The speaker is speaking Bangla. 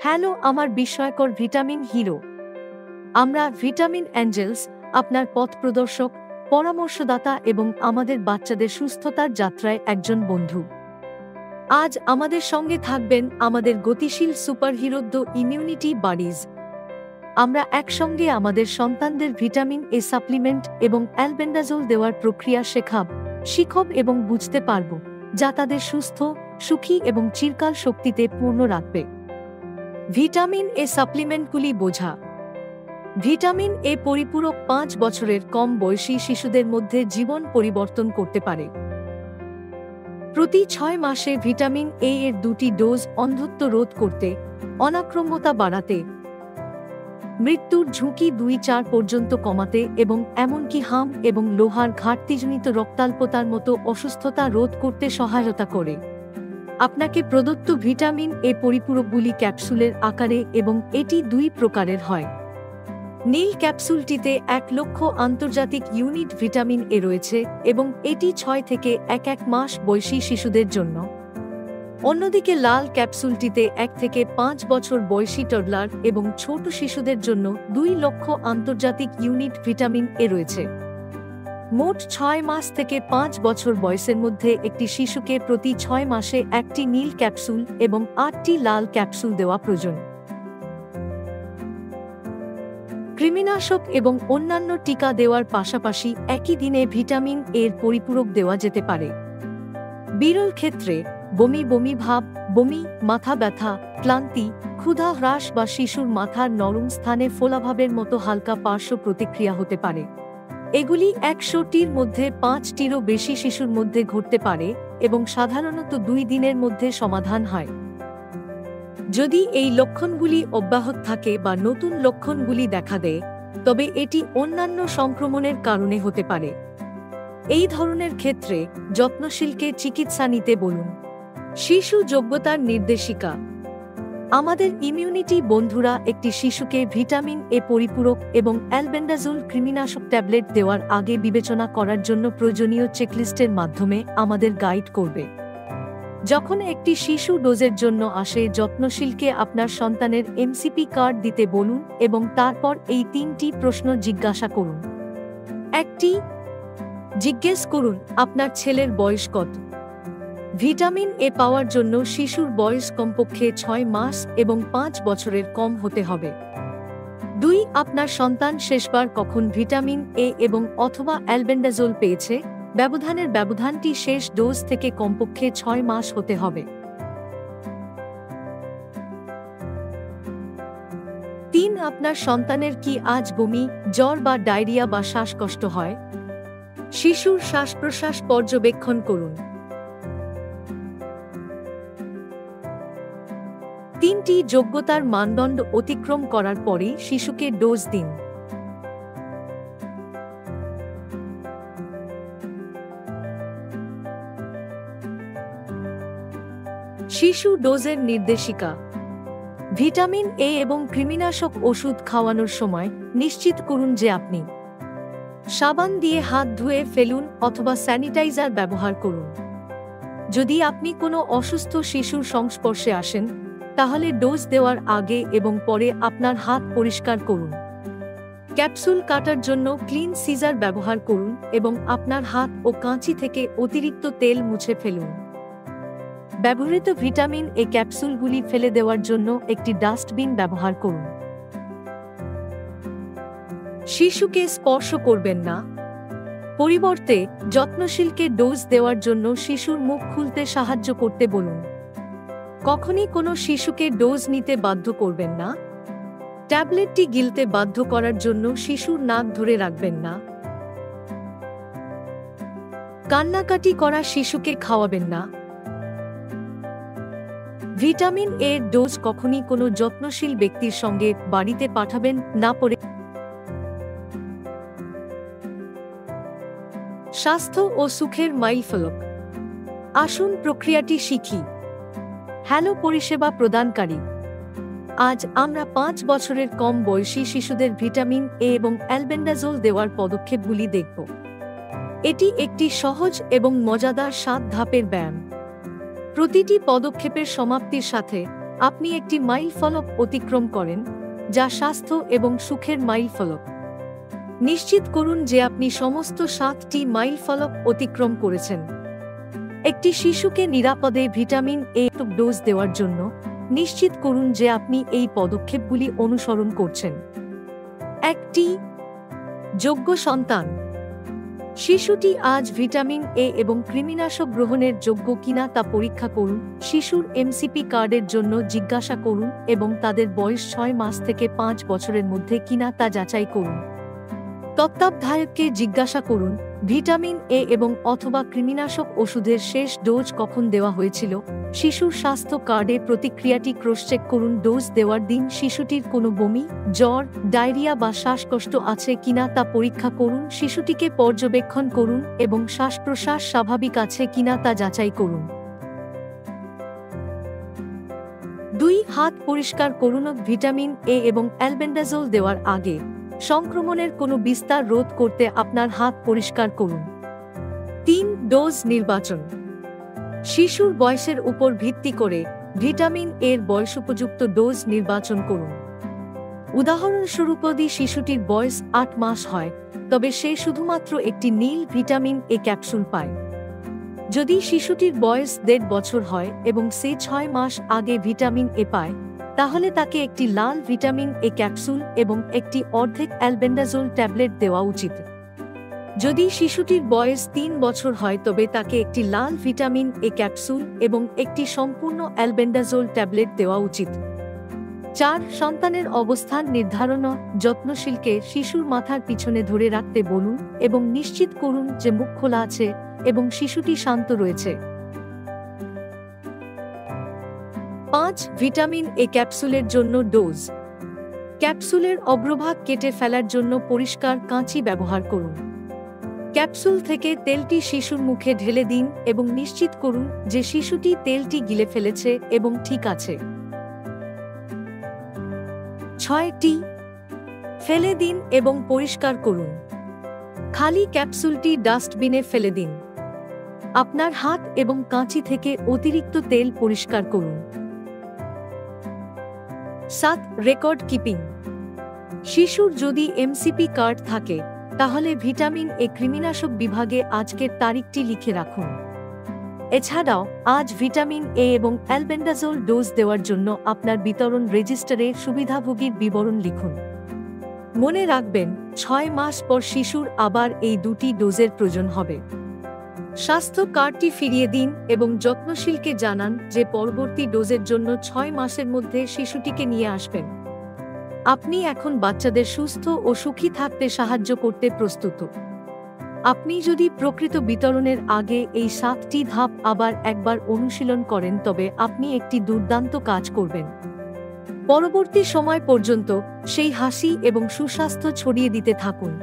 হ্যালো আমার বিস্ময়কর ভিটামিন হিরো। আমরা ভিটামিন অ্যাঞ্জেলস, আপনার পথ প্রদর্শক, পরামর্শদাতা এবং আমাদের বাচ্চাদের সুস্থতার যাত্রায় একজন বন্ধু। আজ আমাদের সঙ্গে থাকবেন আমাদের গতিশীল সুপারহিরো দ্য ইমিউনিটি বাডিজ। আমরা একসঙ্গে আমাদের সন্তানদের ভিটামিন এ সাপ্লিমেন্ট এবং অ্যালবেন্ডাজোল দেওয়ার প্রক্রিয়া শিখব এবং বুঝতে পারব, যা তাদের সুস্থ, সুখী এবং চিরকাল শক্তিতে পূর্ণ রাখবে। ভিটামিন এ সাপ্লিমেন্টগুলি বোঝা। ভিটামিন এ পরিপূরক 5 বছরের কম বয়সী শিশুদের মধ্যে জীবন পরিবর্তন করতে পারে। প্রতি 6 মাসে ভিটামিন এ এর 2টি ডোজ অন্ধত্ব রোধ করতে, অনাক্রম্যতা বাড়াতে, মৃত্যুর ঝুঁকি 2-4 পর্যন্ত কমাতে এবং এমনকি হাম এবং লোহার ঘাটতিজনিত রক্তাল্পতার মতো অসুস্থতা রোধ করতে সহায়তা করে। আপনাকে প্রদত্ত ভিটামিন এ পরিপূরকগুলি ক্যাপসুলের আকারে এবং এটি 2 প্রকারের হয়। নীল ক্যাপসুলটিতে 1 লক্ষ আন্তর্জাতিক ইউনিট ভিটামিন এ রয়েছে এবং এটি 6 থেকে 1 মাস বয়সী শিশুদের জন্য। অন্যদিকে লাল ক্যাপসুলটিতে 1 থেকে 5 বছর বয়সী টডলার এবং ছোট শিশুদের জন্য 2 লক্ষ আন্তর্জাতিক ইউনিট ভিটামিন এ রয়েছে। মোট 6 মাস থেকে 5 বছর বয়সের মধ্যে একটি শিশুকে প্রতি 6 মাসে 1টি নীল ক্যাপসুল এবং 8টি লাল ক্যাপসুল দেওয়া প্রয়োজন। কৃমিনাশক এবং অন্যান্য টিকা দেওয়ার পাশাপাশি একই দিনে ভিটামিন এর পরিপূরক দেওয়া যেতে পারে। বিরল ক্ষেত্রে বমি ভাব, বমি, মাথা ব্যথা, ক্লান্তি, ক্ষুধা হ্রাস বা শিশুর মাথার নরম স্থানে ফোলাভাবের মতো হালকা পার্শ্ব প্রতিক্রিয়া হতে পারে। এগুলি 100টির মধ্যে 5টিরও বেশি শিশুর মধ্যে ঘটতে পারে এবং সাধারণত 2 দিনের মধ্যে সমাধান হয়। যদি এই লক্ষণগুলি অব্যাহত থাকে বা নতুন লক্ষণগুলি দেখা দেয়, তবে এটি অন্যান্য সংক্রমণের কারণে হতে পারে। এই ধরনের ক্ষেত্রে যত্নশীলকে চিকিৎসা নিতে বলুন। শিশু যোগ্যতার নির্দেশিকা। আমাদের ইমিউনিটি বন্ধুরা একটি শিশুকে ভিটামিন এ পরিপূরক এবং অ্যালবেন্ডাজোল কৃমিনাশক ট্যাবলেট দেওয়ার আগে বিবেচনা করার জন্য প্রয়োজনীয় চেকলিস্টের মাধ্যমে আমাদের গাইড করবে। যখন একটি শিশু ডোজের জন্য আসে, যত্নশীলকে আপনার সন্তানের এমসিপি কার্ড দিতে বলুন এবং তারপর এই 3টি প্রশ্ন জিজ্ঞাসা করুন। 1টি, জিজ্ঞেস করুন আপনার ছেলের বয়স কত। ভিটামিন এ পাওয়ার জন্য শিশুর বয়স কমপক্ষে 6 মাস এবং 5 বছরের কম হতে হবে। 2, আপনার সন্তান শেষবার কখন ভিটামিন এ এবং অথবা অ্যালবেন্ডাজোল পেয়েছে। ব্যবধানটি শেষ ডোজ থেকে কমপক্ষে 6 মাস হতে হবে। 3, আপনার সন্তানের কি আজ বমি, জ্বর বা ডায়রিয়া বা শ্বাসকষ্ট হয়। শিশুর শ্বাস-প্রশ্বাস পর্যবেক্ষণ করুন। 3টি যোগ্যতার মানদণ্ড অতিক্রম করার পরেই শিশুকে ডোজ দিন। শিশু ডোজের নির্দেশিকা। ভিটামিন এ এবং কৃমিনাশক ওষুধ খাওয়ানোর সময় নিশ্চিত করুন যে আপনি সাবান দিয়ে হাত ধুয়ে ফেলুন অথবা স্যানিটাইজার ব্যবহার করুন। যদি আপনি কোনো অসুস্থ শিশুর সংস্পর্শে আসেন, তাহলে ডোজ দেওয়ার আগে এবং পরে আপনার হাত পরিষ্কার করুন। ক্যাপসুল কাটার জন্য ক্লিন সিজার ব্যবহার করুন এবং আপনার হাত ও কাঁচি থেকে অতিরিক্ত তেল মুছে ফেলুন। ব্যবহৃত ভিটামিন এ ক্যাপসুলগুলি ফেলে দেওয়ার জন্য একটি ডাস্টবিন ব্যবহার করুন। শিশুকে স্পর্শ করবেন না। পরিবর্তে যত্নশীলকে ডোজ দেওয়ার জন্য শিশুর মুখ খুলতে সাহায্য করতে বলুন। কখনই কোনো শিশুকে ডোজ নিতে বাধ্য করবেন না। ট্যাবলেটটি গিলতে বাধ্য করার জন্য শিশুর নাক ধরে রাখবেন না। কান্নাকাটি করা শিশুকে খাওয়াবেন না। ভিটামিন এর ডোজ কখনই কোনো যত্নশীল ব্যক্তির সঙ্গে বাড়িতে পাঠাবেন না। পরে স্বাস্থ্য ও সুখের মাইলফলক। আসুন প্রক্রিয়াটি শিখি। হ্যালো পরিষেবা প্রদানকারী। আজ আমরা 5 বছরের কম বয়সী শিশুদের ভিটামিন এ এবং অ্যালবেন্ডাজোল দেওয়ার পদক্ষেপগুলি দেখব। এটি একটি সহজ এবং মজাদার 7 ধাপের ব্যায়াম। প্রতিটি পদক্ষেপের সমাপ্তির সাথে আপনি একটি মাইলফলক অতিক্রম করেন, যা স্বাস্থ্য এবং সুখের মাইলফলক। নিশ্চিত করুন যে আপনি সমস্ত 7টি মাইলফলক অতিক্রম করেছেন। একটি শিশুকে নিরাপদে ভিটামিন এ ডোজ দেওয়ার জন্য নিশ্চিত করুন যে আপনি এই পদক্ষেপগুলি অনুসরণ করছেন। একটি যোগ্য সন্তান। শিশুটি আজ ভিটামিন এ এবং কৃমিনাশক গ্রহণের যোগ্য কিনা তা পরীক্ষা করুন। শিশুর এমসিপি কার্ডের জন্য জিজ্ঞাসা করুন এবং তাদের বয়স 6 মাস থেকে 5 বছরের মধ্যে কিনা তা যাচাই করুন। তত্ত্বাবধায়ককে জিজ্ঞাসা করুন ভিটামিন এ এবং অথবা কৃমিনাশক ওষুধের শেষ ডোজ কখন দেওয়া হয়েছিল। শিশুর স্বাস্থ্য কার্ডে প্রতিক্রিয়াটি ক্রসচেক করুন। ডোজ দেওয়ার দিন শিশুটির কোনো বমি, জ্বর, ডায়রিয়া বা শ্বাসকষ্ট আছে কিনা তা পরীক্ষা করুন। শিশুটিকে পর্যবেক্ষণ করুন এবং শ্বাস-প্রশ্বাস স্বাভাবিক আছে কিনা তা যাচাই করুন। 2. হাত পরিষ্কার করুন। ভিটামিন এ এবং অ্যালবেন্ডাজোল দেওয়ার আগে সংক্রমণের কোনো বিস্তার রোধ করতে আপনার হাত পরিষ্কার করুন। 3. ডোজ নির্বাচন। শিশুর বয়সের উপর ভিত্তি করে ভিটামিন এর বয়সোপযুক্ত ডোজ নির্বাচন করুন। উদাহরণস্বরূপ, যদি শিশুটির বয়স 8 মাস হয়, তবে সে শুধুমাত্র একটি নীল ভিটামিন এ ক্যাপসুল পায়। যদি শিশুটির বয়স 1.5 বছর হয় এবং সে 6 মাস আগে ভিটামিন এ পায়, তাহলে তাকে একটি লাল ভিটামিন এ ক্যাপসুল এবং একটি অর্ধেক অ্যালবেন্ডাজোল ট্যাবলেট দেওয়া উচিত। যদি শিশুটির বয়স 3 বছর হয়, তবে তাকে একটি লাল ভিটামিন এ ক্যাপসুল এবং একটি সম্পূর্ণ অ্যালবেন্ডাজোল ট্যাবলেট দেওয়া উচিত। 4. সন্তানের অবস্থান নির্ধারণ। যত্নশীলকে শিশুর মাথার পিছনে ধরে রাখতে বলুন এবং নিশ্চিত করুন যে মুখ খোলা আছে এবং শিশুটি শান্ত রয়েছে। 5. ভিটামিন এ ক্যাপসুলের জন্য ডোজ। ক্যাপসুলের অগ্রভাগ কেটে ফেলার জন্য পরিষ্কার কাঁচি ব্যবহার করুন। ক্যাপসুল থেকে তেলটি শিশুর মুখে ঢেলে দিন এবং নিশ্চিত করুন যে শিশুটি তেলটি গিলে ফেলেছে এবং ঠিক আছে। 6টি ফেলে দিন এবং পরিষ্কার করুন। খালি ক্যাপসুলটি ডাস্টবিনে ফেলে দিন। আপনার হাত এবং কাঁচি থেকে অতিরিক্ত তেল পরিষ্কার করুন। 7. Record keeping. শিশুর যদি এমসিপি কার্ড থাকে, তাহলে ভিটামিন এ কৃমিনাশক বিভাগে আজকের তারিখটি লিখে রাখুন। এছাড়াও আজ ভিটামিন এ এবং অ্যালবেন্ডাজোল ডোজ দেওয়ার জন্য আপনার বিতরণ রেজিস্টারে সুবিধাভোগীর বিবরণ লিখুন। মনে রাখবেন, 6 মাস পর শিশুর আবার এই 2টি ডোজের প্রয়োজন হবে। স্বাস্থ্য কার্ডটি ফিরিয়ে দিন এবং যত্নশীলকে জানান যে পরবর্তী ডোজের জন্য 6 মাসের মধ্যে শিশুটিকে নিয়ে আসবেন। আপনি এখন বাচ্চাদের সুস্থ ও সুখী থাকতে সাহায্য করতে প্রস্তুত। আপনি যদি প্রকৃত বিতরণের আগে এই 7টি ধাপ আবার একবার অনুশীলন করেন, তবে আপনি একটি দুর্দান্ত কাজ করবেন। পরবর্তী সময় পর্যন্ত সেই হাসি এবং সুস্বাস্থ্য ছড়িয়ে দিতে থাকুন।